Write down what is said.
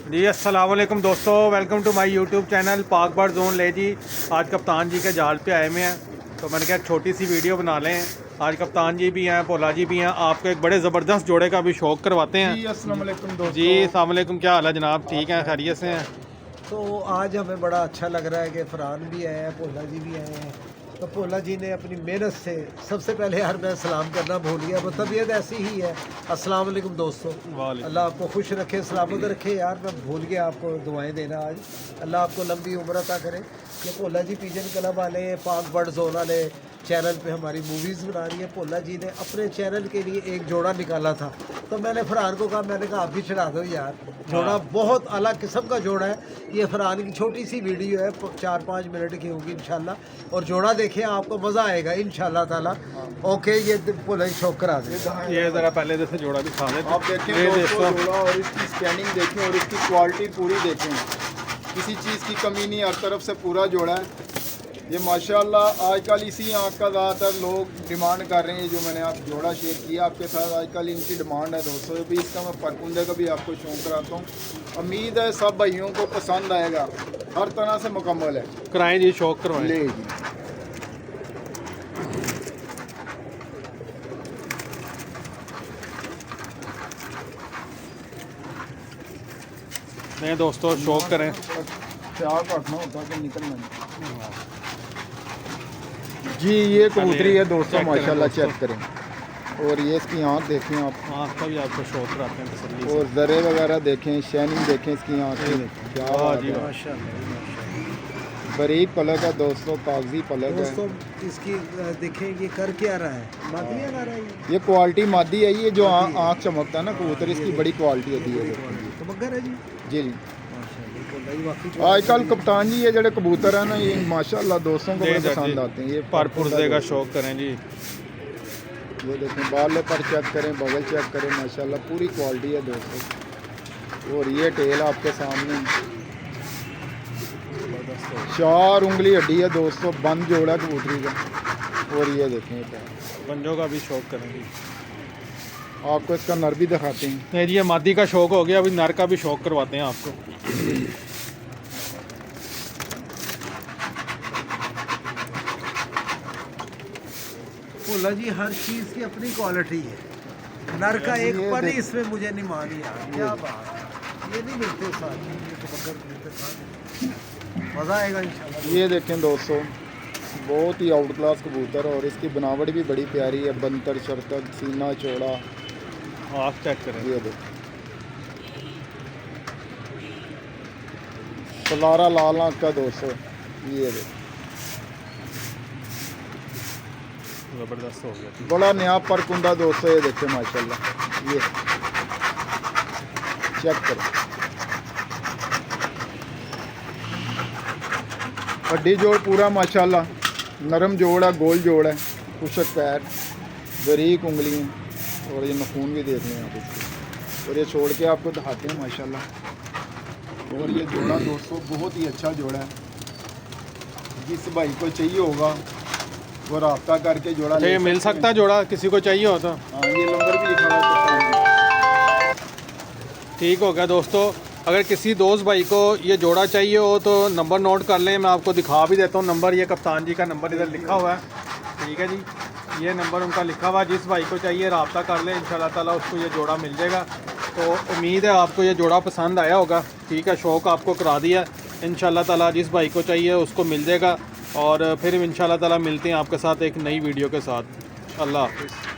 जी अस्सलाम वालेकुम दोस्तों, welcome to my YouTube channel Pak bird zone. ले जी, आज कप्तान जी के जाल पे आए हुए हैं, तो मैंने कहा छोटी सी वीडियो बना लें। आज कप्तान जी भी हैं, पोला जी भी हैं, आपको एक बड़े ज़बरदस्त जोड़े का भी शौक़ करवाते हैं। जी अस्सलाम वालेकुम दोस्तों। जी अस्सलाम वालेकुम, क्या हाल है जनाब? ठीक हैं, खैरियत से हैं? तो आज हमें बड़ा अच्छा लग रहा है कि फरहान भी आए हैं, भोला जी भी आए हैं। तो भोला जी ने अपनी मेहनत से सबसे पहले यार मैं सलाम करना भूल गया, वो तबीयत ऐसी ही है। अस्सलाम वालेकुम दोस्तों, अल्लाह आपको खुश रखे, सलामत रखे। यार मैं भूल गया आपको दुआएं देना आज। अल्लाह आपको लंबी उम्र अता करे। ये भोला जी पिजन क्लब वाले, पाक बर्ड जोन वाले चैनल पे हमारी मूवीज़ बना रही है। भोला जी ने अपने चैनल के लिए एक जोड़ा निकाला था, तो मैंने फरहान को कहा, मैंने कहा आप भी चढ़ा दो यार। जोड़ा बहुत अलग किस्म का जोड़ा है। ये फरहान की छोटी सी वीडियो है, 4-5 मिनट की होगी इंशाल्लाह। और जोड़ा देखें, आपको मज़ा आएगा इंशाल्लाह ताला। ओके, ये भोला जी शौक करा दे। ये ज़रा पहले जैसे जोड़ा दिखा दें। आप देखें दोस्तों जोड़ा, और इसकी स्कैनिंग देखें और इसकी क्वालिटी पूरी देखें। किसी चीज़ की कमी नहीं, हर तरफ से पूरा जोड़ा है। ये माशाल्लाह आजकल इसी आँख का ज़्यादातर लोग डिमांड कर रहे हैं। जो मैंने आप जोड़ा शेयर किया आपके साथ, आजकल इनकी डिमांड है दोस्तों। भी इसका मैं परकुंदे का भी आपको शौक कराता हूँ। उम्मीद है सब भाइयों को पसंद आएगा, हर तरह से मुकम्मल है। कराएँ जी, शौक करवाएँ। ले जी, नहीं दोस्तों, शौक करें। प्यार रखना होता कि निकलना नहीं। जी ये कबूतरी है दोस्तों, चेक करें माशाल्लाह दोस्तों। चेक करें। और ये इसकी आँख देखें आप, आँख का भी आपको शौक कराते हैं तसल्ली से। और ज़रे वगैरह देखें, शाइनिंग देखें इसकी आँख की। क्या वाह बात जी है। वाह। माशाल्लाह बरीक पलक है दोस्तों, कागजी पलक है। दोस्तों, इसकी देखें ये कर क्या रहा है, मादिया ला रहा है ये। ये क्वालिटी मादी है। ये जो आँख चमकता है ना कबूतर, इसकी बड़ी क्वालिटी होती है। तो मगर है जी, जी जी, माशाल्लाह भोला जी वाकई आजकल कप्तान जी ये जड़े कबूतर है ना, ये माशाल्लाह दोस्तों को जी, बड़े जी, पसंद जी। आते हैं। ये पर पुर्जे का शौक करें जी। ये देखें, बाल पर चेक करें, बगल चेक करें, माशाल्लाह पूरी क्वालिटी है दोस्तों। और ये टेल आपके सामने 4 उंगली हड्डी है दोस्तों, बंद जोड़ा कबूतरी का। और ये देखें, ये पैर। पंजों का भी शौक करें जी। आपको इसका नर भी दिखाते हैं। नहीं जी, ये मादी का शौक हो गया, अभी नर का भी शौक करवाते हैं आपको। भोला जी हर चीज़ की अपनी क्वालिटी है। नर का एक ये पन ही देख- इसमें मुझे नहीं मानी यार, क्या बात है। ये नहीं मिलते साथ, ये तो मगर मिलते साथ। मज़ा आएगा इंशाल्लाह। ये देखें दोस्तों, बहुत ही आउट क्लास कबूतर है। और इसकी बनावट भी बड़ी प्यारी है, बंतर शरतक, सीना चौड़ा। आँख चेक करें। ये देखें, सलारा लाल आँख का दोस्तों। ये देखें, ज़बरदस्त हो गया। बड़ा नया परकुंदा दोस्तों। ये देखें माशाल्लाह, ये चेक करें। हड्डी जोड़ पूरा माशाल्लाह, नरम जोड़ है, गोल जोड़ है, खुशक पैर, बारीक उंगलियाँ। और ये नखून भी देख रहे हैं आप इसके। और ये छोड़ के आपको दिखाते हैं माशाल्लाह। और ये जोड़ा दोस्तों बहुत ही अच्छा जोड़ा है। जिस भाई को चाहिए होगा वो राब्ता करके जोड़ा अच्छा, ये ले मिल सकते हैं। सकता है जोड़ा, किसी को चाहिए हो तो? हाँ, ये नंबर भी लिखा हुआ है। ठीक हो गया दोस्तों। अगर किसी दोस्त भाई को ये जोड़ा चाहिए हो तो नंबर नोट कर लें, मैं आपको दिखा भी देता हूँ नंबर। ये कप्तान जी का नंबर इधर लिखा हुआ है, ठीक है जी। ये नंबर उनका लिखा हुआ है, जिस भाई को चाहिए रब्ता कर लें, इंशाल्लाह ताला उसको ये जोड़ा मिल जाएगा। तो उम्मीद है आपको ये जोड़ा पसंद आया होगा, ठीक है। शौक़ आपको करा दिया, इंशाल्लाह ताला जिस भाई को चाहिए उसको मिल जाएगा। और फिर इंशाल्लाह ताला मिलते हैं आपके साथ एक नई वीडियो के साथ। अल्लाह हाफ़िज़।